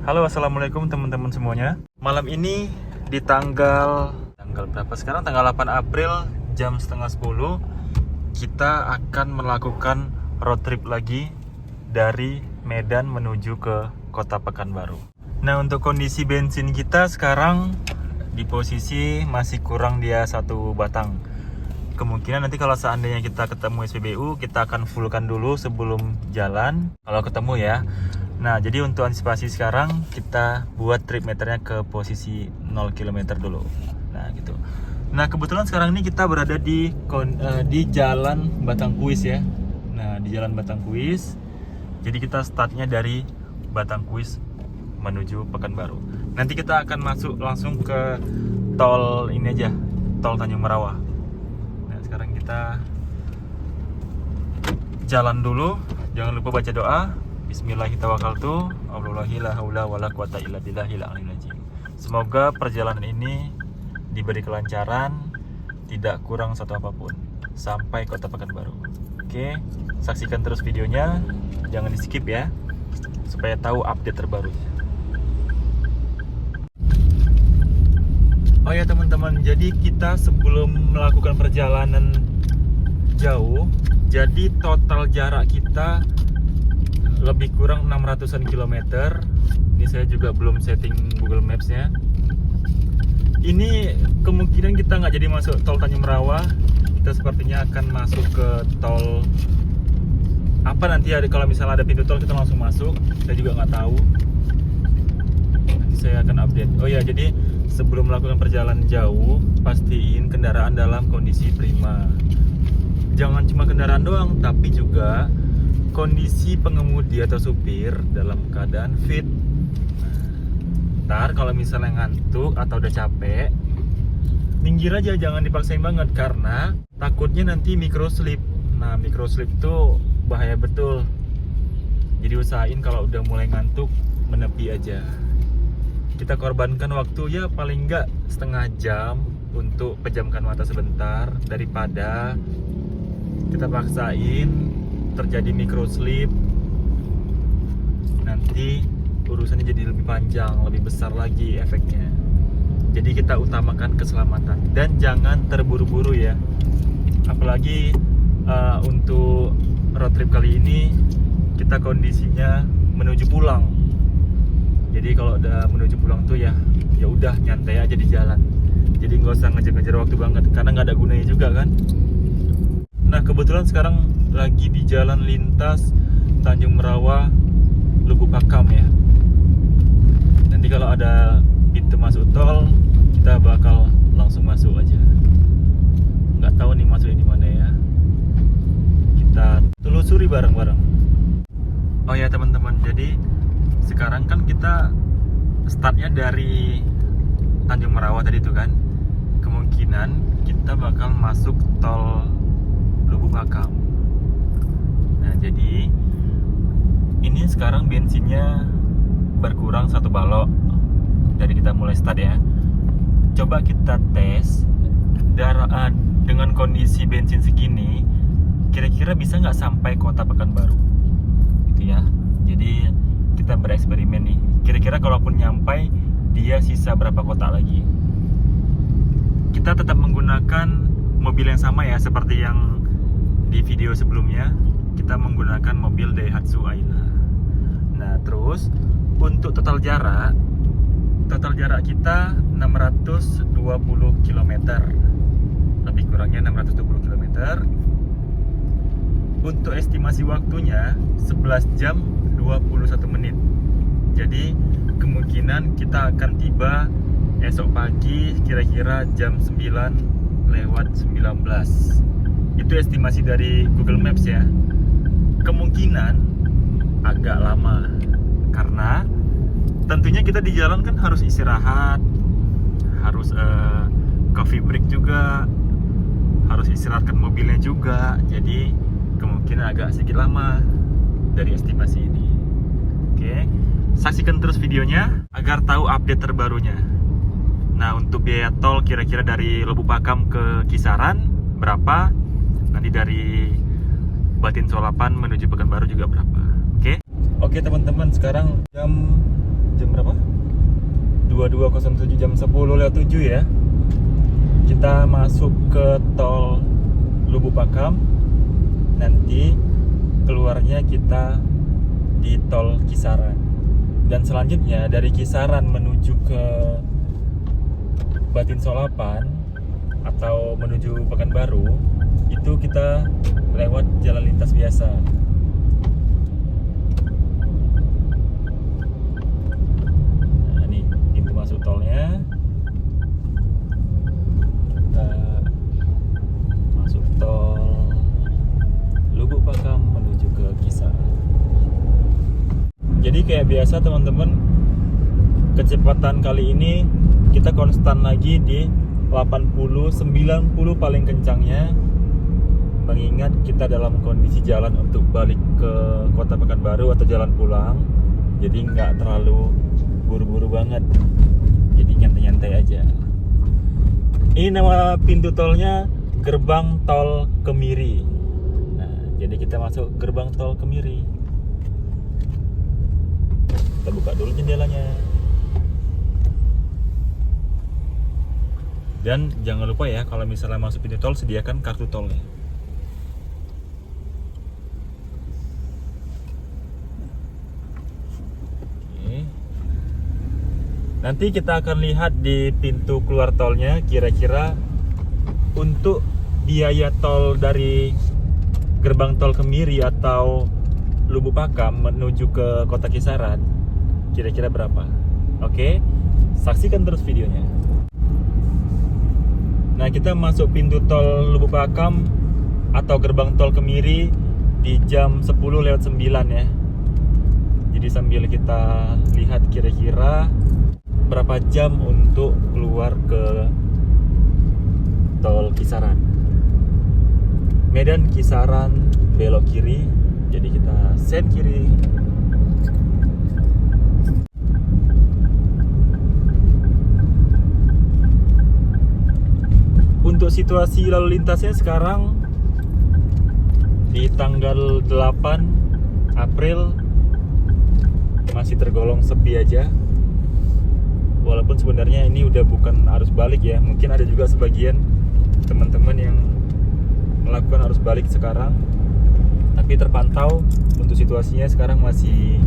Halo, assalamualaikum teman-teman semuanya. Malam ini di tanggal berapa sekarang? Tanggal 8 April jam setengah 10 kita akan melakukan road trip lagi dari Medan menuju ke Kota Pekanbaru. Nah, untuk kondisi bensin kita sekarang di posisi masih kurang dia 1 batang. Kemungkinan nanti kalau seandainya kita ketemu SPBU, kita akan fullkan dulu sebelum jalan kalau ketemu ya. Nah, jadi untuk antisipasi sekarang kita buat trip meternya ke posisi 0 km dulu. Nah, gitu. Nah, kebetulan sekarang ini kita berada di Jalan Batangkuis ya. Nah, di Jalan Batangkuis. Jadi kita startnya dari Batangkuis menuju Pekanbaru. Nanti kita akan masuk langsung ke tol ini aja, tol Tanjung Merawah. Nah, sekarang kita jalan dulu. Jangan lupa baca doa. Bismillahirrahmanirrahim. Allahi la haula wala quwata illa billahil aliyil azim. Semoga perjalanan ini diberi kelancaran, tidak kurang satu apapun sampai Kota Pekanbaru. Oke, saksikan terus videonya, jangan di skip ya, supaya tahu update terbarunya. Oh ya teman-teman, jadi kita sebelum melakukan perjalanan jauh, jadi total jarak kita lebih kurang 600-an kilometer. Ini saya juga belum setting Google Maps-nya. Ini kemungkinan kita nggak jadi masuk tol Tanjung Merawah. Kita sepertinya akan masuk ke tol apa nanti ya, kalau misalnya ada pintu tol kita langsung masuk. Saya juga nggak tahu. Nanti saya akan update. Oh ya, jadi sebelum melakukan perjalanan jauh, pastiin kendaraan dalam kondisi prima. Jangan cuma kendaraan doang, tapi juga kondisi pengemudi atau supir dalam keadaan fit. Ntar kalau misalnya ngantuk atau udah capek, minggir aja, jangan dipaksain banget karena takutnya nanti microslip. Nah, microslip tuh bahaya betul. Jadi usahain kalau udah mulai ngantuk menepi aja. Kita korbankan waktu ya paling enggak setengah jam untuk pejamkan mata sebentar daripada kita paksain terjadi microslip, nanti urusannya jadi lebih panjang, lebih besar lagi efeknya. Jadi kita utamakan keselamatan dan jangan terburu-buru ya. Apalagi untuk road trip kali ini kita kondisinya menuju pulang. Jadi kalau udah menuju pulang tuh ya udah nyantai aja di jalan. Jadi nggak usah ngejar-ngejar waktu banget karena nggak ada gunanya juga kan. Nah, kebetulan sekarang lagi di jalan lintas Tanjung Merawah Lubuk Pakam ya. Nanti kalau ada pintu masuk tol kita bakal langsung masuk aja. Nggak tahu nih masuknya di mana ya. Kita telusuri bareng-bareng. Oh ya teman-teman, jadi sekarang kan kita startnya dari Tanjung Merawah tadi itu kan. Kemungkinan kita bakal masuk tol Lubuk Pakam. Nah, jadi ini sekarang bensinnya berkurang 1 balok dari kita mulai start ya. Coba kita tes dengan kondisi bensin segini, kira-kira bisa nggak sampai Kota Pekanbaru, gitu ya. Jadi kita bereksperimen nih. Kira-kira kalaupun nyampai, dia sisa berapa kota lagi. Kita tetap menggunakan mobil yang sama ya, seperti yang di video sebelumnya. Kita menggunakan mobil Daihatsu Ayla. Nah, terus untuk total jarak kita 620 km. Lebih kurangnya 620 km. Untuk estimasi waktunya 11 jam 21 menit. Jadi kemungkinan kita akan tiba esok pagi kira-kira jam 9:19. Itu estimasi dari Google Maps ya. Kemungkinan agak lama karena tentunya kita di jalan kan harus istirahat, harus coffee break juga, harus istirahatkan mobilnya juga. Jadi kemungkinan agak sedikit lama dari estimasi ini. Oke, saksikan terus videonya agar tahu update terbarunya. Nah, untuk biaya tol kira-kira dari Lubuk Pakam ke Kisaran berapa? Nanti dari Batin Solapan menuju Pekanbaru juga berapa. Oke? Oke teman-teman, sekarang jam berapa 02.07 jam 10:07 ya. Kita masuk ke tol Lubuk Pakam. Nanti keluarnya kita di tol Kisaran. Dan selanjutnya dari Kisaran menuju ke Batin Solapan atau menuju Pekanbaru itu kita lewat jalan lintas biasa. Nah, ini pintu masuk tolnya. Kita masuk tol Lubuk Pakam menuju ke Kisaran. Jadi kayak biasa teman-teman, kecepatan kali ini kita konstan lagi di 80, 90 paling kencangnya. Mengingat kita dalam kondisi jalan untuk balik ke Kota Pekanbaru atau jalan pulang, jadi nggak terlalu buru-buru banget, jadi nyantai-nyantai aja. Ini nama pintu tolnya Gerbang Tol Kemiri. Nah, jadi kita masuk Gerbang Tol Kemiri. Kita buka dulu jendelanya. Dan jangan lupa ya, kalau misalnya masuk pintu tol, sediakan kartu tolnya. Oke. Nanti kita akan lihat di pintu keluar tolnya, kira-kira untuk biaya tol dari Gerbang Tol Kemiri atau Lubuk Pakam menuju ke Kota Kisaran kira-kira berapa. Oke, saksikan terus videonya. Nah, kita masuk pintu tol Lubuk Pakam atau Gerbang Tol Kemiri di jam 10:09 ya. Jadi sambil kita lihat kira-kira berapa jam untuk keluar ke tol Kisaran. Medan Kisaran belok kiri, jadi kita sen kiri. Untuk situasi lalu lintasnya sekarang di tanggal 8 April masih tergolong sepi aja. Walaupun sebenarnya ini udah bukan arus balik ya. Mungkin ada juga sebagian teman-teman yang melakukan arus balik sekarang. Tapi terpantau untuk situasinya sekarang masih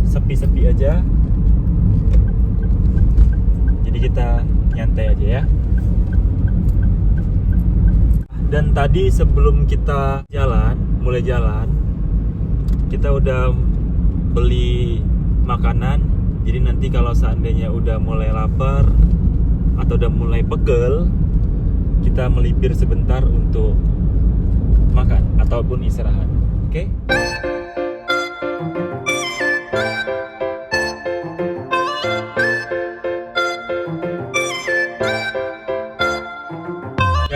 sepi-sepi aja. Jadi kita nyantai aja ya. Dan tadi sebelum kita mulai jalan, kita udah beli makanan. Jadi nanti kalau seandainya udah mulai lapar atau udah mulai pegel, kita melipir sebentar untuk makan ataupun istirahat. Oke?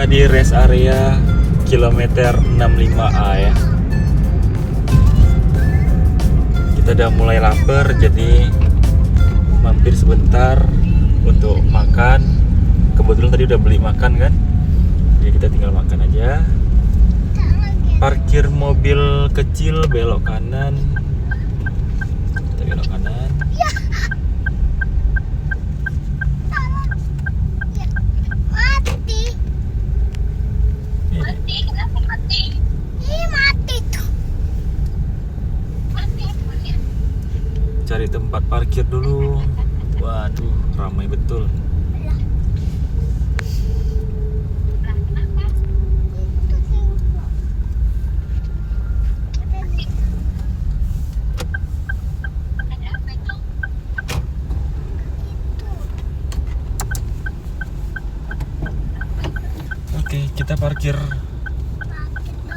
Di rest area kilometer 65A ya. Kita udah mulai lapar, jadi mampir sebentar untuk makan. Kebetulan tadi udah beli makan kan, jadi kita tinggal makan aja. Parkir mobil kecil, belok kanan. Kita belok kanan. Cari tempat parkir dulu. Waduh, ramai betul. Oke, kita parkir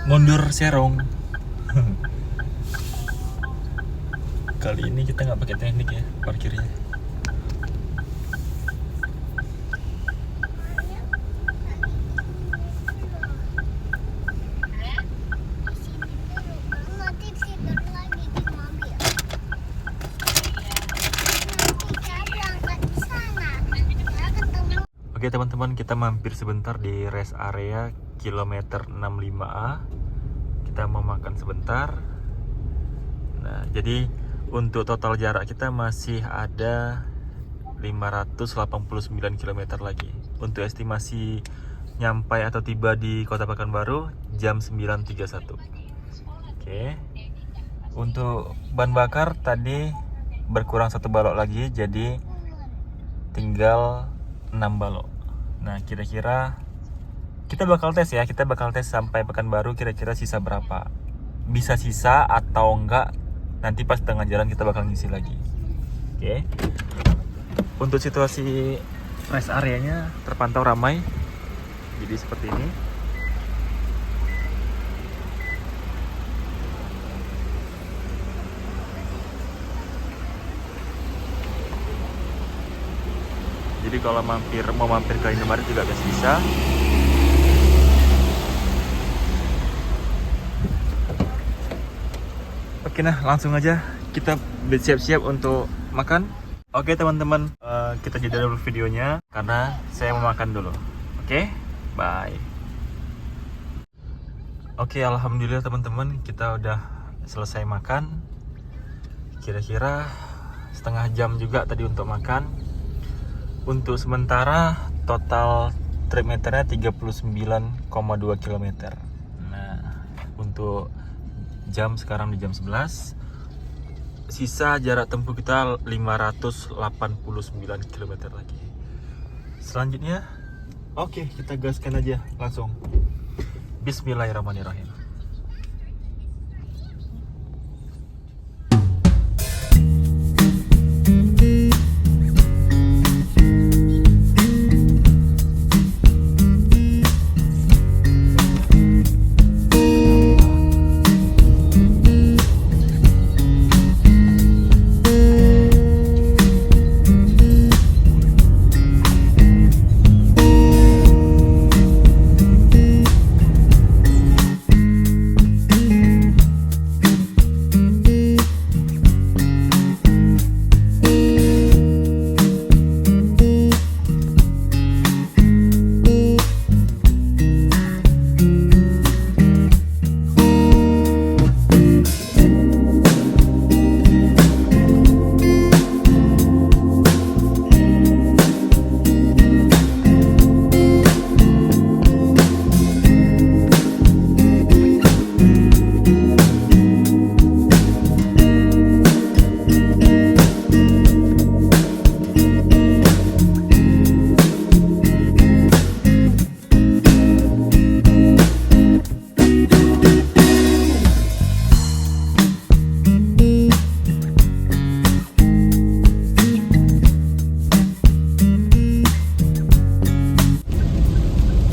mundur serong. Kali ini kita nggak pakai teknik ya parkirnya. Oke teman-teman, kita mampir sebentar di rest area kilometer 65A. Kita mau makan sebentar. Nah, jadi untuk total jarak kita masih ada 589 km lagi. Untuk estimasi nyampai atau tiba di Kota Pekanbaru jam 9.31. Oke. Untuk bahan bakar tadi berkurang 1 balok lagi, jadi tinggal 6 balok. Nah, kira-kira kita bakal tes ya, sampai Pekanbaru kira-kira sisa berapa. Bisa sisa atau enggak, nanti pas tengah jalan kita bakal ngisi lagi. Oke. Untuk situasi rest areanya terpantau ramai. Jadi seperti ini. Jadi kalau mau mampir ke Indomaret juga bisa. Oke, nah langsung aja kita bersiap-siap untuk makan. Oke teman-teman, kita jeda dulu videonya karena saya mau makan dulu. Oke, bye. Oke, alhamdulillah teman-teman, kita udah selesai makan. Kira-kira setengah jam juga tadi untuk makan. Untuk sementara total trip meternya 39,2 km. Nah, untuk jam sekarang di jam 11. Sisa jarak tempuh kita 589 km lagi. Selanjutnya, oke, kita gaskan aja langsung. Bismillahirrahmanirrahim.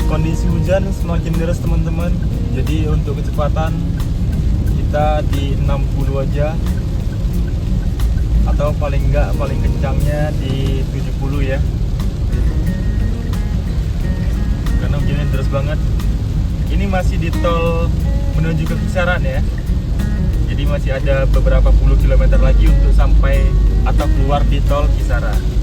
Kondisi hujan semakin deras teman-teman. Jadi untuk kecepatan kita di 60 aja, atau paling kencangnya di 70 ya. Karena hujannya deras banget. Ini masih di tol menuju ke Kisaran ya. Jadi masih ada beberapa puluh kilometer lagi untuk sampai atau keluar di tol Kisaran.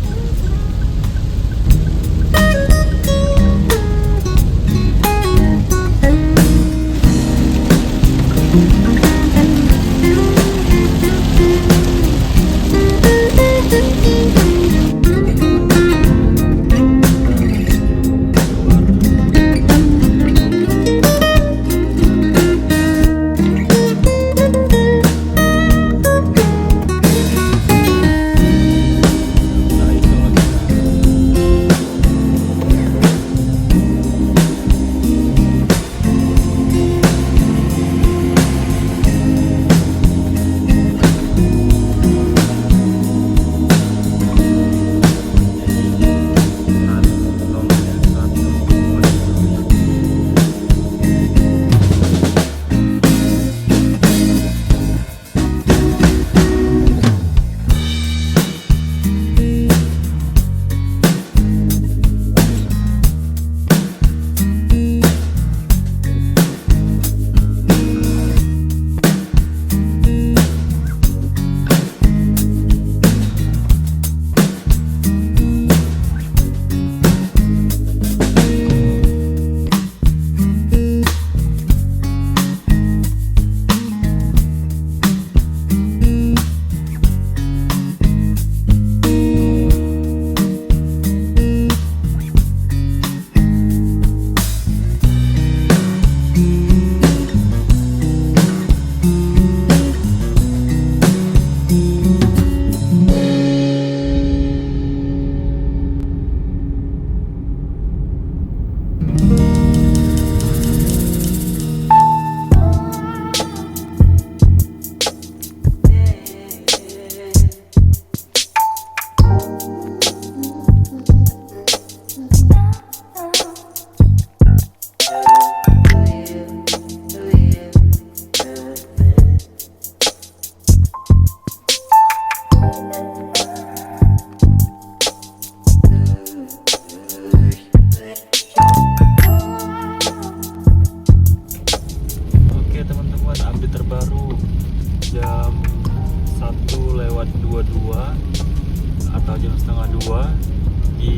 2 di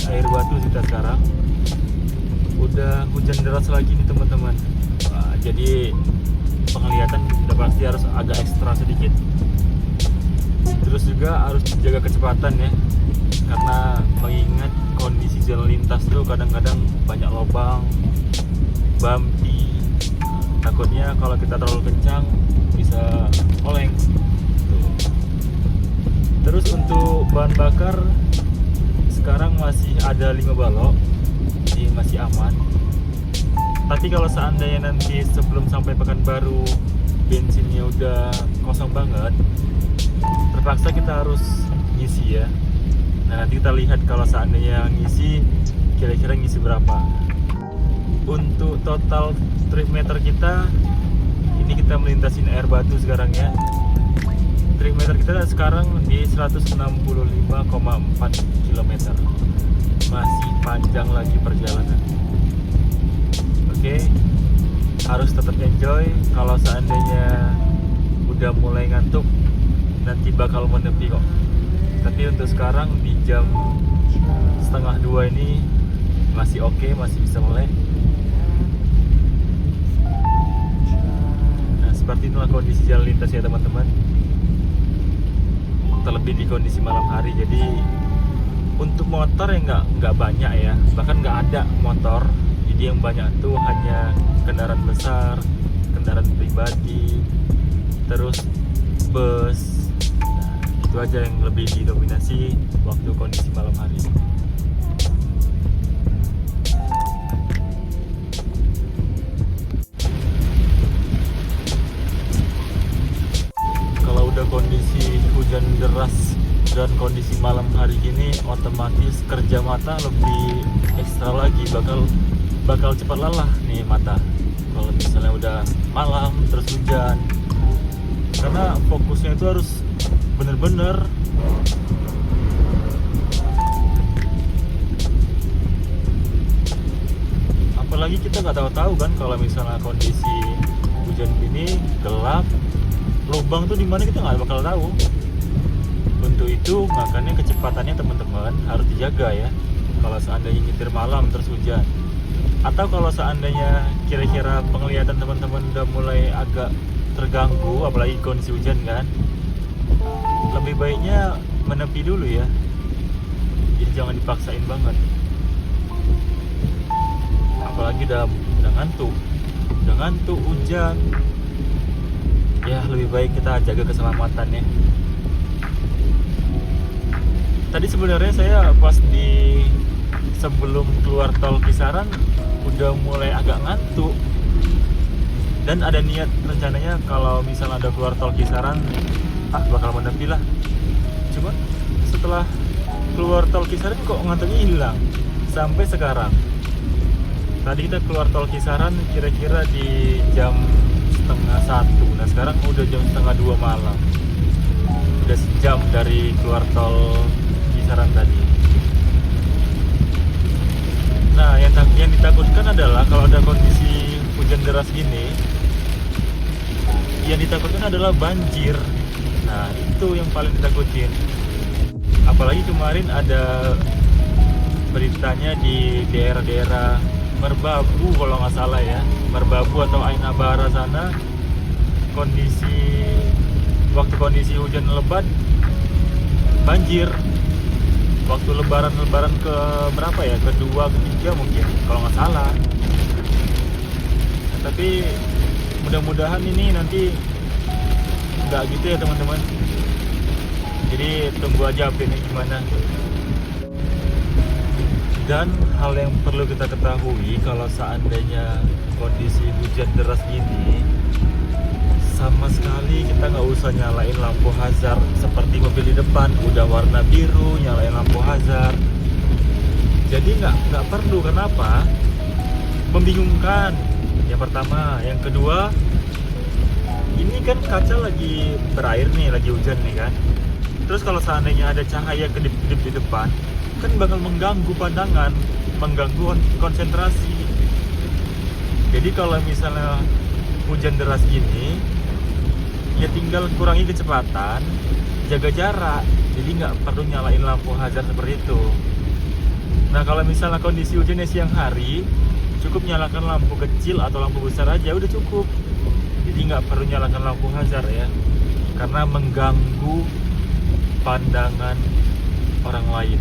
Air Batu kita sekarang. Udah hujan deras lagi nih teman-teman. Jadi penglihatan udah pasti harus agak ekstra sedikit. Terus juga harus jaga kecepatan ya, karena mengingat kondisi jalan lintas tuh kadang-kadang banyak lubang, bumpy. Takutnya kalau kita terlalu kencang bisa oleng. Terus untuk bahan bakar sekarang masih ada 5 balok, jadi masih aman. Tapi kalau seandainya nanti sebelum sampai Pekanbaru bensinnya udah kosong banget, terpaksa kita harus ngisi ya. Nah, nanti kita lihat kalau seandainya ngisi, kira-kira ngisi berapa. Untuk total trip meter kita, ini kita melintasin Air Batu sekarang ya. Trip meter kita sekarang di 165,4 km. Masih panjang lagi perjalanan. Oke, harus tetap enjoy. Kalau seandainya udah mulai ngantuk, nanti bakal menepi kok. Tapi untuk sekarang di jam 1:30 ini masih oke, masih bisa melek. Nah, seperti itulah kondisi jalan lintas ya teman-teman. Terlebih di kondisi malam hari. Jadi untuk motor ya nggak banyak ya, bahkan nggak ada motor. Jadi yang banyak tuh hanya kendaraan besar, kendaraan pribadi, terus bus. Nah, itu aja yang lebih didominasi waktu kondisi malam hari. Kalau udah kondisi hujan deras dan kondisi malam hari gini, otomatis kerja mata lebih ekstra lagi, bakal cepat lelah nih mata kalau misalnya udah malam terus hujan, karena fokusnya itu harus bener-bener. Apalagi kita nggak tahu kan kalau misalnya kondisi hujan gini gelap, lubang tuh di mana kita nggak bakal tahu. Untuk itu makanya kecepatannya teman-teman harus dijaga ya. Kalau seandainya nyetir malam terus hujan, atau kalau seandainya kira-kira penglihatan teman-teman udah mulai agak terganggu, apalagi kondisi hujan kan, lebih baiknya menepi dulu ya. Jadi jangan dipaksain banget. Apalagi udah ngantuk hujan, ya lebih baik kita jaga keselamatan ya. Tadi sebenarnya saya pas sebelum keluar tol Kisaran udah mulai agak ngantuk, dan ada niat rencananya kalau misalnya ada keluar tol Kisaran bakal menepi lah. Cuma setelah keluar tol Kisaran kok ngantuknya hilang sampai sekarang. Tadi kita keluar tol Kisaran kira-kira di jam 1:30. Nah sekarang udah jam 1:30 malam. Udah sejam dari keluar tol Kisaran tadi. Nah, yang ditakutkan adalah kalau ada kondisi hujan deras gini, yang ditakutkan adalah banjir. Nah, itu yang paling ditakutin. Apalagi kemarin ada beritanya di daerah-daerah Merbabu kalau nggak salah ya, Merbabu atau Ainabara sana, waktu kondisi hujan lebat banjir. Waktu lebaran ke berapa ya, kedua ketiga mungkin kalau nggak salah. Nah, tapi mudah-mudahan ini nanti nggak gitu ya teman-teman. Jadi tunggu aja update-nya gimana. Dan hal yang perlu kita ketahui, kalau seandainya kondisi hujan deras gini, sama sekali kita nggak usah nyalain lampu hazard. Seperti mobil di depan udah warna biru, nyalain lampu hazard. Jadi nggak perlu. Kenapa? Membingungkan. Yang pertama, yang kedua, ini kan kaca lagi berair nih, lagi hujan nih kan. Terus kalau seandainya ada cahaya kedip-kedip di depan, kan bakal mengganggu pandangan, mengganggu konsentrasi. Jadi kalau misalnya hujan deras gini, ya tinggal kurangi kecepatan, jaga jarak. Jadi nggak perlu nyalain lampu hazard seperti itu. Nah kalau misalnya kondisi hujannya siang hari, cukup nyalakan lampu kecil atau lampu besar aja udah cukup. Jadi nggak perlu nyalakan lampu hazard ya, karena mengganggu pandangan orang lain.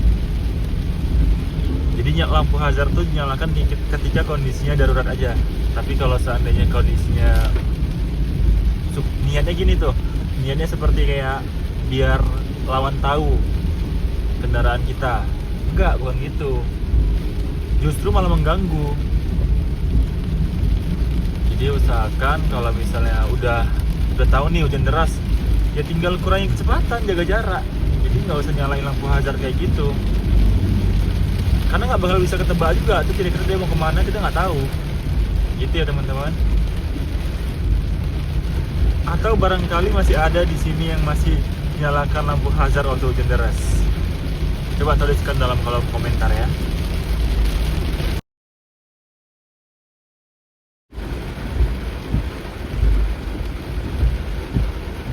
Jadi lampu hazard tuh nyalakan ketika kondisinya darurat aja. Tapi kalau seandainya kondisinya niatnya gini tuh, niatnya seperti kayak biar lawan tahu kendaraan kita. Enggak, bukan gitu. Justru malah mengganggu. Jadi usahakan kalau misalnya udah tahu nih hujan deras, ya tinggal kurangi kecepatan, jaga jarak. Jadi nggak usah nyalain lampu hazard kayak gitu. Karena nggak bakal bisa ketebak juga tuh kira-kira dia mau kemana, kita nggak tahu. Gitu ya teman-teman. Atau barangkali masih ada di sini yang masih nyalakan lampu hazard waktu hujan deras. Coba tuliskan dalam kolom komentar ya.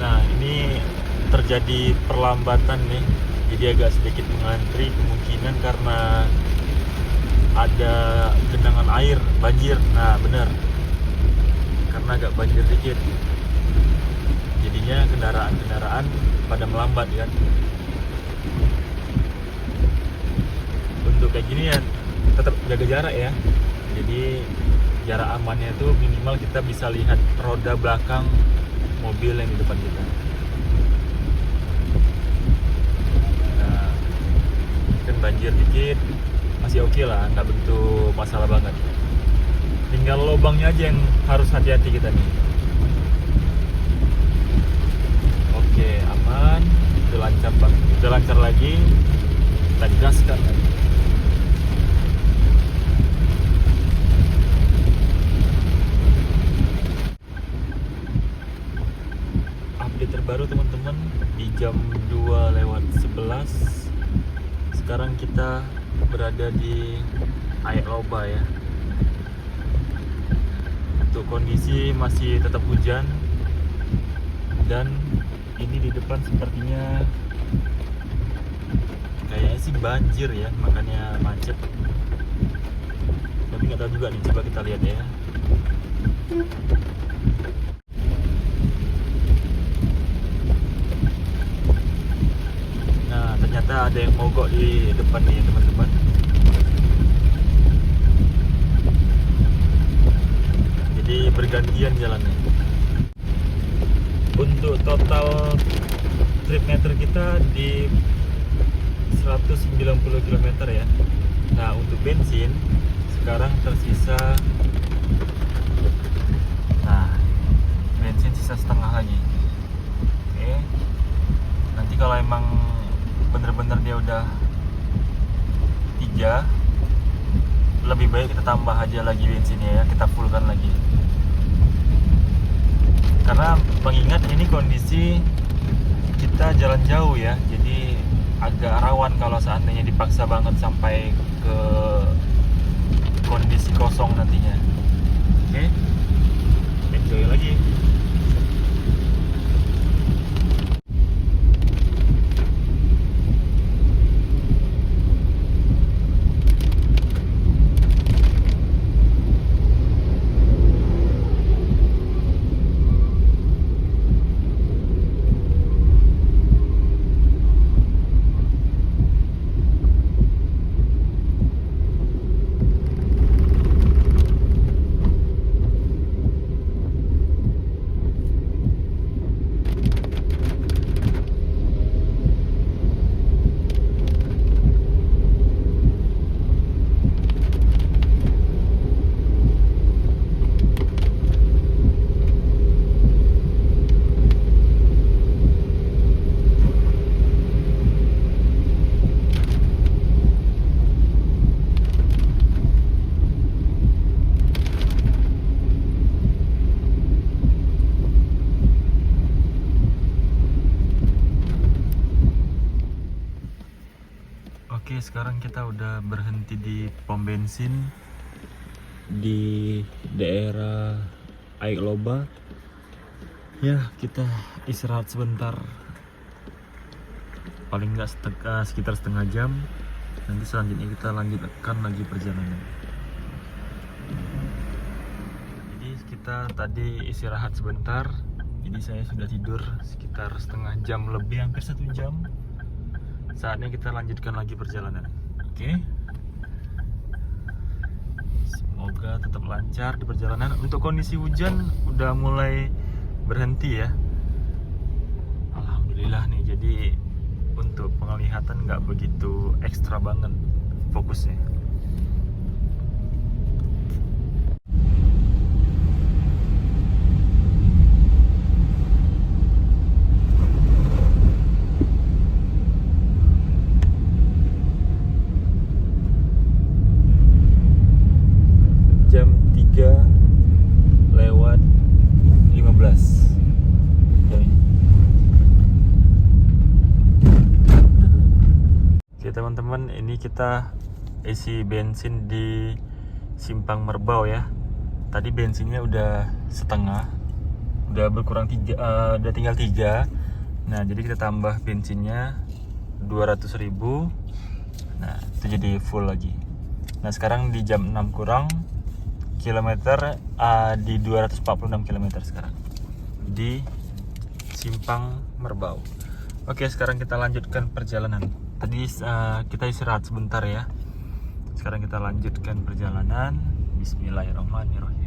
Nah ini terjadi perlambatan nih, jadi agak sedikit mengantri, kemungkinan karena ada genangan air, banjir. Nah bener, karena agak banjir dikit, jadinya kendaraan pada melambat kan. Untuk kayak gini ya tetap jaga jarak ya. Jadi jarak amannya itu minimal kita bisa lihat roda belakang mobil yang di depan kita. Nah, kan banjir dikit masih oke lah, nggak begitu masalah banget. Tinggal lubangnya aja yang harus hati-hati kita nih. Oke, aman, udah lancar banget, udah lancar lagi, kita gaskan lagi. Update terbaru teman-teman, di jam 2:11 sekarang kita berada di Aik Loba ya. Untuk kondisi masih tetap hujan, dan ini di depan sepertinya kayaknya sih banjir ya, makanya macet. Tapi nggak tahu juga nih, coba kita lihat ya. Nah ternyata ada yang mogok di depan nih teman-teman. Jadi bergantian jalannya. Untuk total trip meter kita di 190 km ya. Nah untuk bensin sekarang tersisa, nah bensin sisa setengah lagi. Oke, nanti kalau emang bener-bener dia udah 3, lebih baik kita tambah aja lagi bensinnya ya, kita fullkan lagi. Karena mengingat ini kondisi kita jalan jauh ya, jadi agak rawan kalau seandainya dipaksa banget sampai ke kondisi kosong nantinya. Oke, enjoy lagi. Oke, sekarang kita udah berhenti di pom bensin di daerah Aik Loba. Ya, kita istirahat sebentar. paling nggak sekitar setengah jam. Nanti selanjutnya kita lanjutkan lagi perjalanan. Jadi kita tadi istirahat sebentar. Jadi saya sudah tidur sekitar setengah jam lebih, hampir 1 jam. Saatnya kita lanjutkan lagi perjalanan. Oke. Semoga tetap lancar di perjalanan. Untuk kondisi hujan udah mulai berhenti ya. Alhamdulillah nih. Jadi untuk penglihatan nggak begitu ekstra banget fokusnya. Jam 3:15. Oke teman-teman, ini kita isi bensin di Simpang Merbau ya. Tadi bensinnya udah setengah, udah berkurang 3, udah tinggal 3. Nah jadi kita tambah bensinnya 200.000. Nah itu jadi full lagi. Nah sekarang di jam 6 kurang kilometer, di 246 km sekarang di Simpang Merbau. Oke, sekarang kita lanjutkan perjalanan. Tadi kita istirahat sebentar ya. Sekarang kita lanjutkan perjalanan. Bismillahirrahmanirrahim.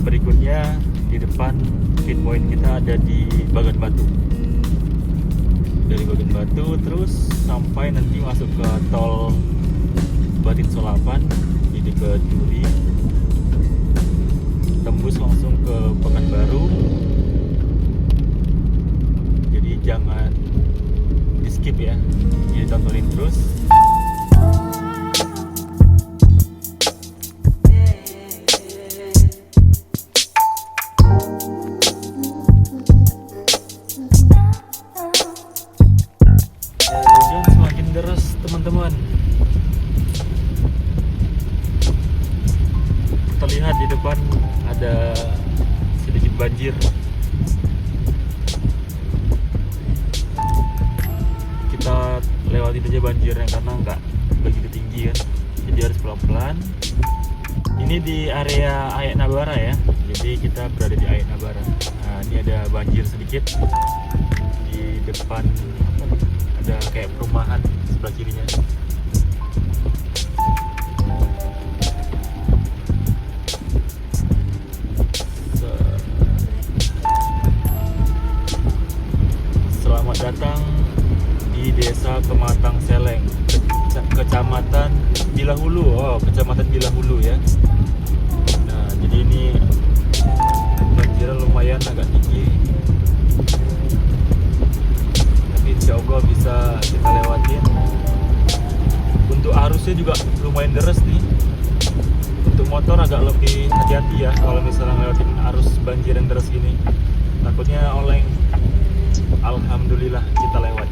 Berikutnya di depan pinpoint kita ada di Bagan Batu. dari Bagan Batu terus sampai nanti masuk ke tol Batin Solapan, jadi ke Duri, tembus langsung ke Pekanbaru. Jadi jangan di skip ya, jadi tontonin terus. Hujan semakin deras teman-teman. Terlihat di depan ada sedikit banjir. Kita lewatin aja banjirnya karena nggak begitu tinggi kan, jadi harus pelan-pelan. Ini di area Ayak Nabara ya, jadi kita berada di Ayak Nabara. Nah, ini ada banjir sedikit di depan, ada kayak perumahan sebelah kirinya. Selamat datang di Desa Kematang Seleng, Kecamatan Bilahulu. Oh, Kecamatan Bilahulu ya. Nah, jadi ini banjirnya lumayan agak tinggi, tapi insya Allah bisa kita lewatin. Untuk arusnya juga lumayan deras nih. Untuk motor agak lebih hati-hati ya kalau misalnya lewatin arus banjir yang deras gini, takutnya oleng. Alhamdulillah kita lewat.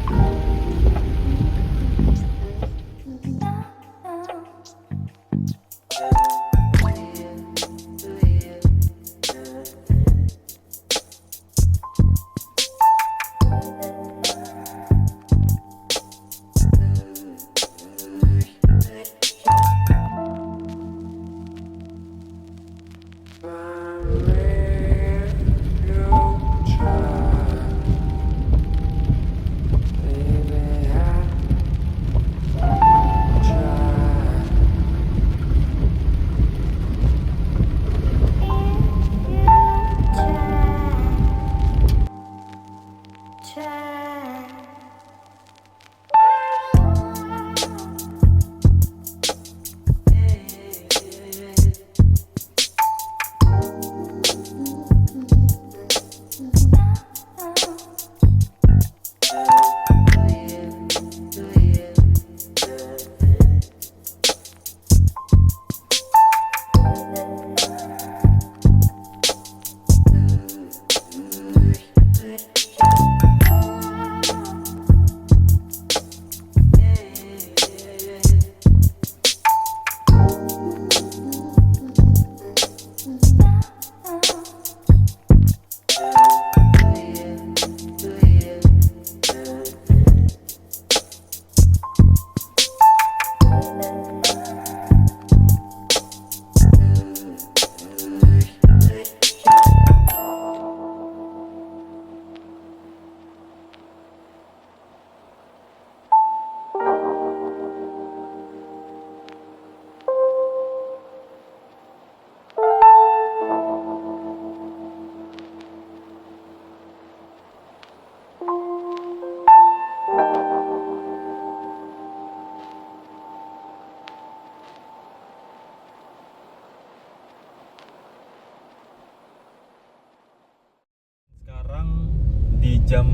Jam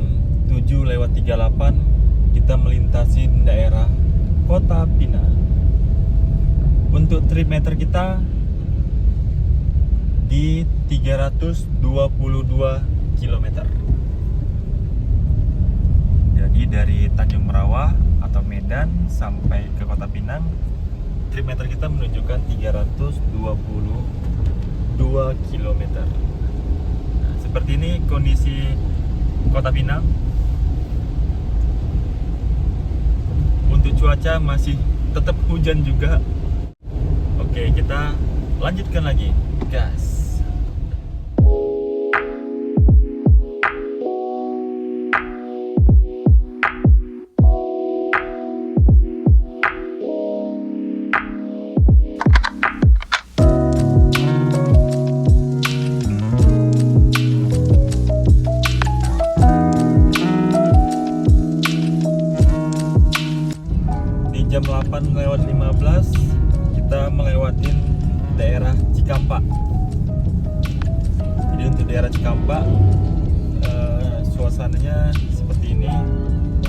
7:38 kita melintasi daerah Kota Pinang. Untuk trip meter kita di 322 km. Jadi dari Tanjung Merawah atau Medan sampai ke Kota Pinang, trip meter kita menunjukkan 322 km. Nah, seperti ini kondisi Kota Pinang. Untuk cuaca masih tetap hujan juga. Oke, kita lanjutkan lagi. Gas. jam 8:15 kita melewatin daerah Cikampak. Jadi untuk daerah Cikampak suasananya seperti ini,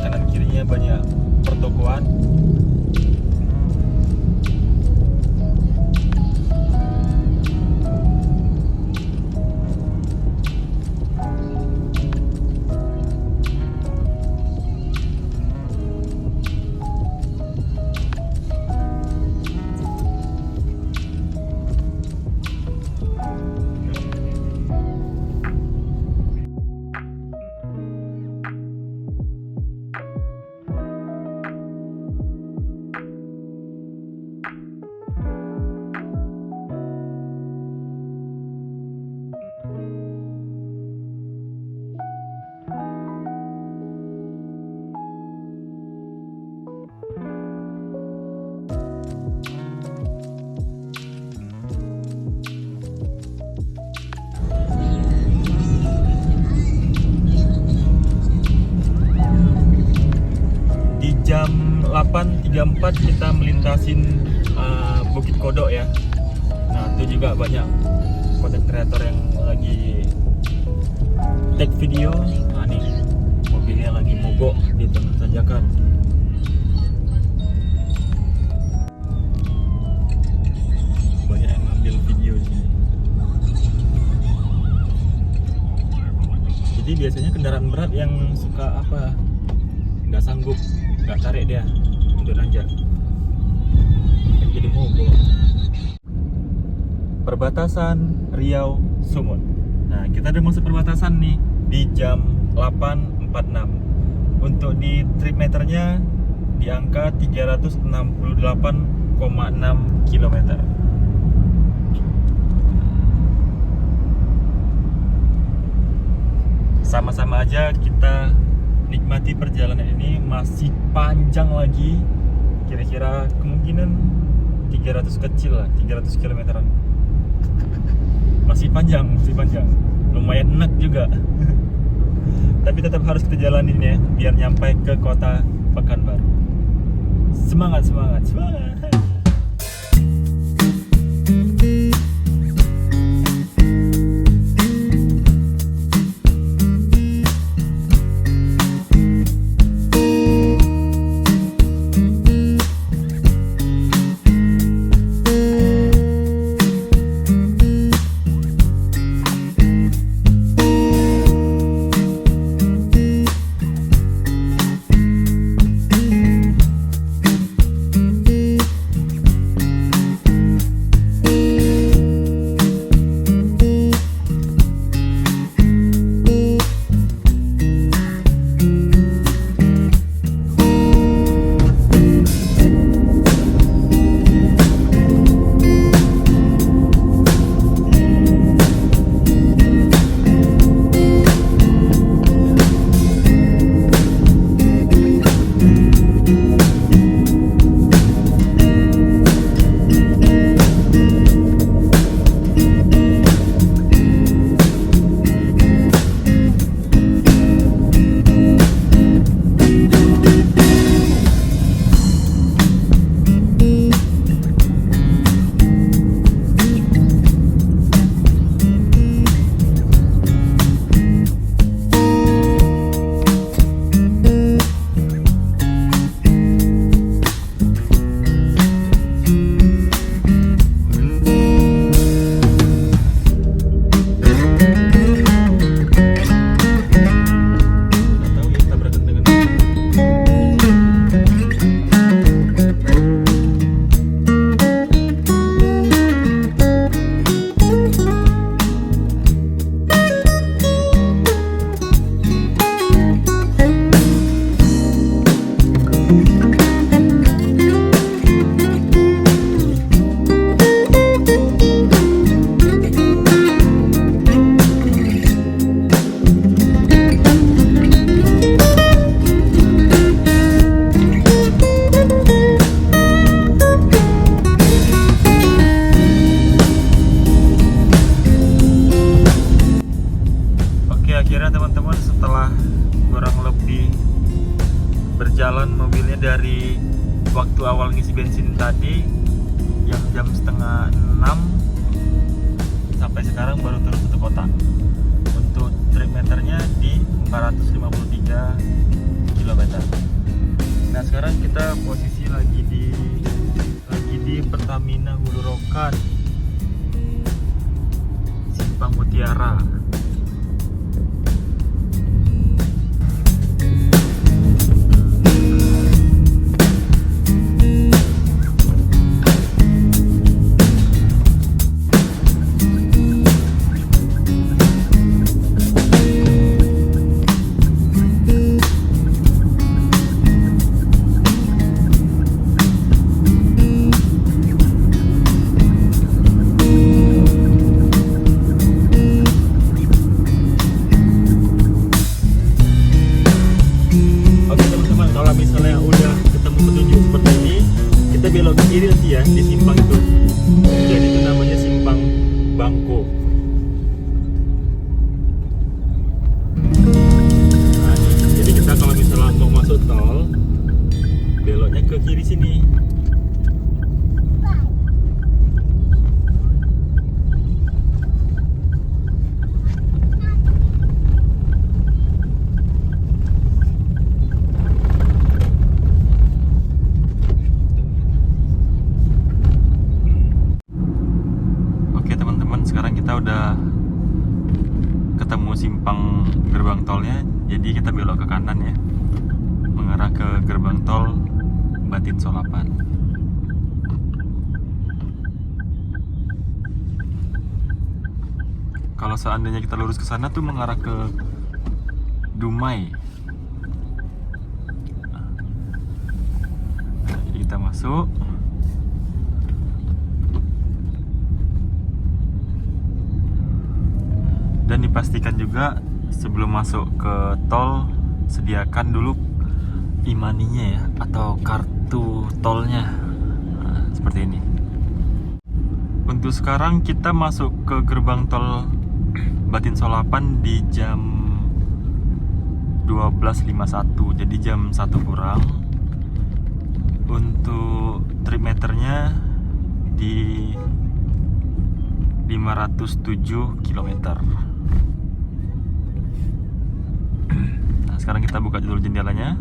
kanan kirinya banyak pertokoan. Jam 8.34 kita melintasin Bukit Kodok ya. Nah itu juga banyak content creator yang lagi take video. Nah nih mobilnya lagi mogok di tengah tanjakan. Banyak yang ngambil video di sini. Jadi biasanya kendaraan berat yang suka apa, nggak sanggup, nggak tarik dia untuk nanjak, jadi mogok. Perbatasan Riau Sumut. Nah kita udah masuk perbatasan nih di jam 8.46. Untuk di trip meternya di angka 368,6 km. Sama-sama aja kita nikmati perjalanan ini, masih panjang lagi, kira-kira kemungkinan 300 kecil lah, 300 kilometeran. Masih panjang, lumayan enak juga. Tapi tetap harus kita jalanin ya, biar nyampe ke kota Pekanbaru. Semangat. berjalan mobilnya dari waktu awal ngisi bensin tadi yang jam setengah 6 sampai sekarang baru turun 1 kotak. Untuk trip meternya di 453 km. Nah sekarang kita posisi lagi di Pertamina Hulu Rokan, Simpang Mutiara. Belok ke kiri nanti ya di simpang itu. Jadi itu namanya Simpang Bangko. Nah, jadi kita kalau misalnya mau masuk tol, beloknya ke kiri sini. Sekarang kita udah ketemu simpang gerbang tolnya, jadi kita belok ke kanan ya, mengarah ke gerbang tol Batin Solapan. Kalau seandainya kita lurus ke sana tuh mengarah ke Dumai. Jadi kita masuk. Dan dipastikan juga sebelum masuk ke tol, sediakan dulu e-money-nya ya, atau kartu tolnya. Nah, seperti ini. Untuk sekarang kita masuk ke gerbang tol Batin Solapan di jam 12.51, jadi jam 1 kurang. Untuk trip meternya di 507 km. Nah, sekarang kita buka dulu jendelanya.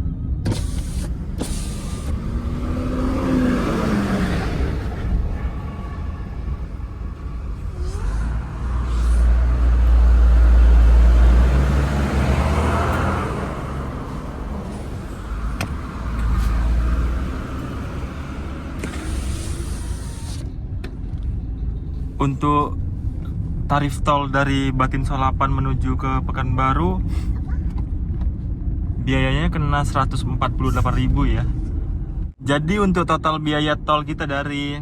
Untuk tarif tol dari Batin Solapan menuju ke Pekanbaru, biayanya kena 148.000 ya. Jadi untuk total biaya tol kita dari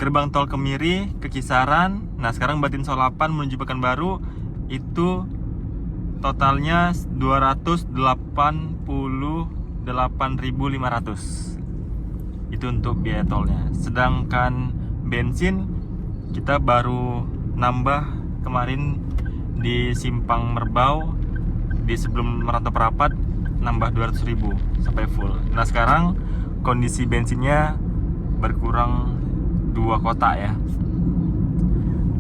gerbang tol Kemiri ke Kisaran, nah sekarang Batin Solapan menuju Pekanbaru, itu totalnya 288.500. Itu untuk biaya tolnya. Sedangkan bensin kita baru nambah kemarin di Simpang Merbau, di sebelum merantau Perapat, nambah 200.000 sampai full. Nah sekarang kondisi bensinnya berkurang 2 kotak ya.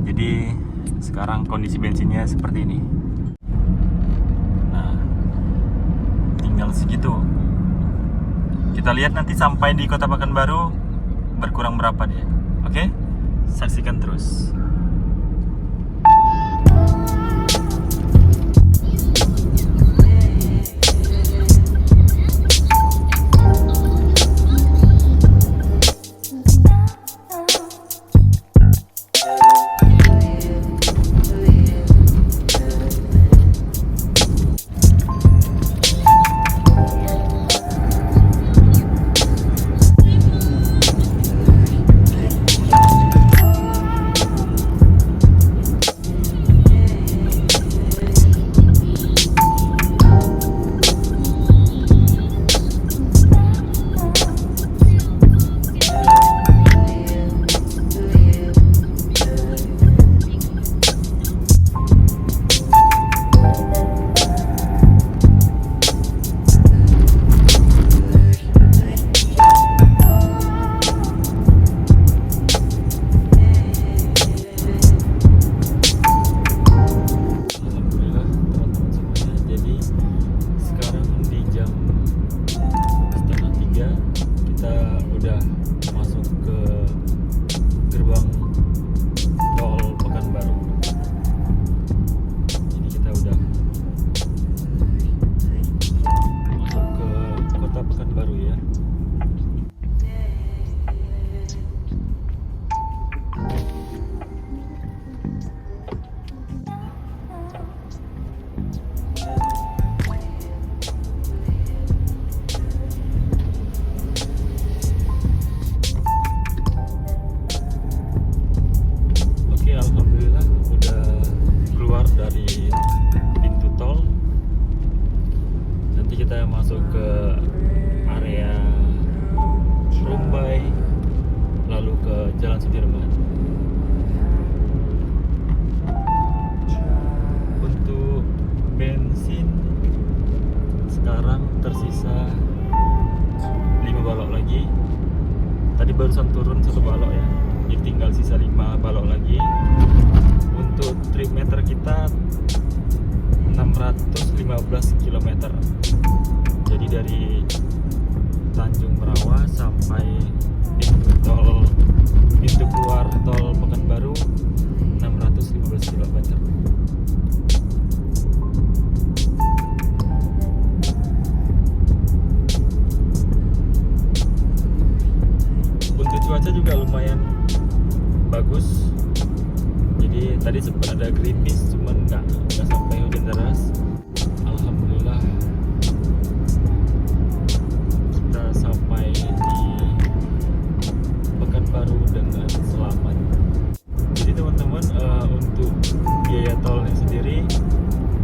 Jadi sekarang kondisi bensinnya seperti ini. Nah tinggal segitu. Kita lihat nanti sampai di Kota Pekanbaru berkurang berapa dia. Oke? Saksikan terus. barusan turun 1 balok ya, jadi tinggal sisa 5 balok lagi. Untuk trip meter kita 615 km. Jadi dari Tanjung Merawa sampai pintu keluar tol Pekanbaru 615 km. Untuk cuaca juga lumayan bagus. Jadi tadi sempat ada gerimis, cuman nggak sampai hujan deras. Alhamdulillah kita sampai di Pekanbaru dengan selamat. Jadi teman-teman, untuk biaya tolnya sendiri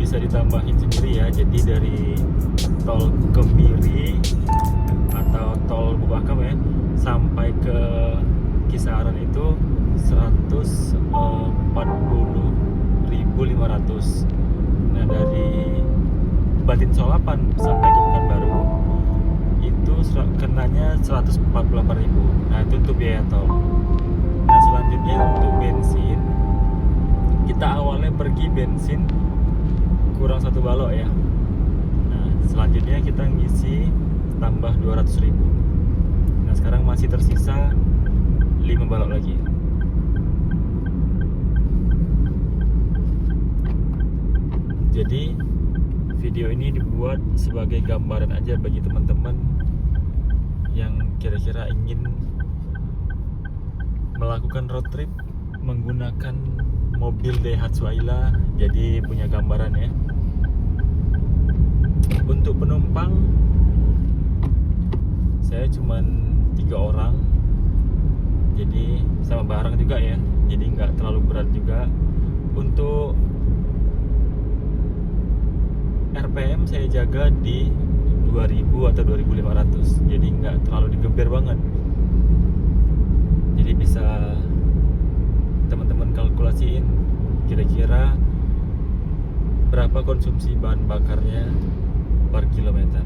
bisa ditambahin sendiri ya. Jadi dari tol Kemiri atau tol Bubakam ya sampai ke kisaran itu 140.500. Nah dari Batin Solapan sampai ke Pekanbaru itu kenanya 148.000. Nah itu untuk biaya tol. Nah selanjutnya untuk bensin, kita awalnya pergi bensin kurang 1 balok ya. Nah selanjutnya kita ngisi tambah 200.000. Nah sekarang masih tersisa 5 balok lagi. Jadi video ini dibuat sebagai gambaran aja bagi teman-teman yang kira-kira ingin melakukan road trip menggunakan mobil Daihatsu Ayla. Jadi punya gambaran ya. Untuk penumpang saya cuman 3 orang, jadi sama barang juga ya, jadi nggak terlalu berat juga. Untuk RPM saya jaga di 2000 atau 2500, jadi nggak terlalu digeber banget. Jadi bisa teman-teman kalkulasiin kira-kira berapa konsumsi bahan bakarnya per kilometer.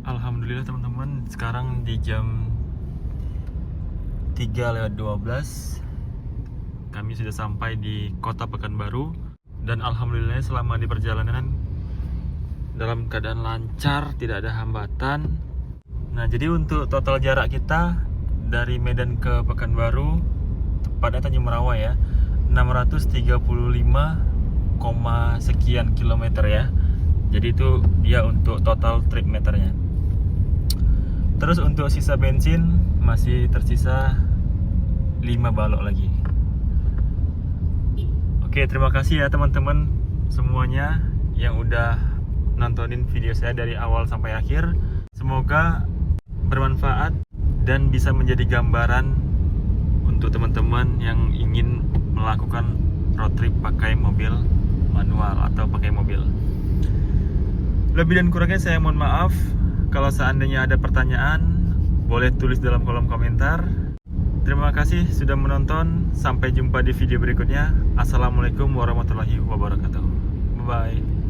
Alhamdulillah teman-teman, sekarang di jam 3:12 kami sudah sampai di kota Pekanbaru. Dan alhamdulillah selama di perjalanan dalam keadaan lancar, tidak ada hambatan. Nah jadi untuk total jarak kita dari Medan ke Pekanbaru, tepatnya Tanjung Merawa ya, 635, sekian kilometer ya. Jadi itu dia untuk total trip meternya. Terus untuk sisa bensin masih tersisa 5 balok lagi. Oke, terima kasih ya teman-teman semuanya yang udah nontonin video saya dari awal sampai akhir. Semoga bermanfaat dan bisa menjadi gambaran untuk teman-teman yang ingin melakukan road trip pakai mobil manual atau pakai mobil. Lebih dan kurangnya saya mohon maaf. Kalau seandainya ada pertanyaan, boleh tulis dalam kolom komentar. Terima kasih sudah menonton. Sampai jumpa di video berikutnya. Assalamualaikum warahmatullahi wabarakatuh. Bye-bye.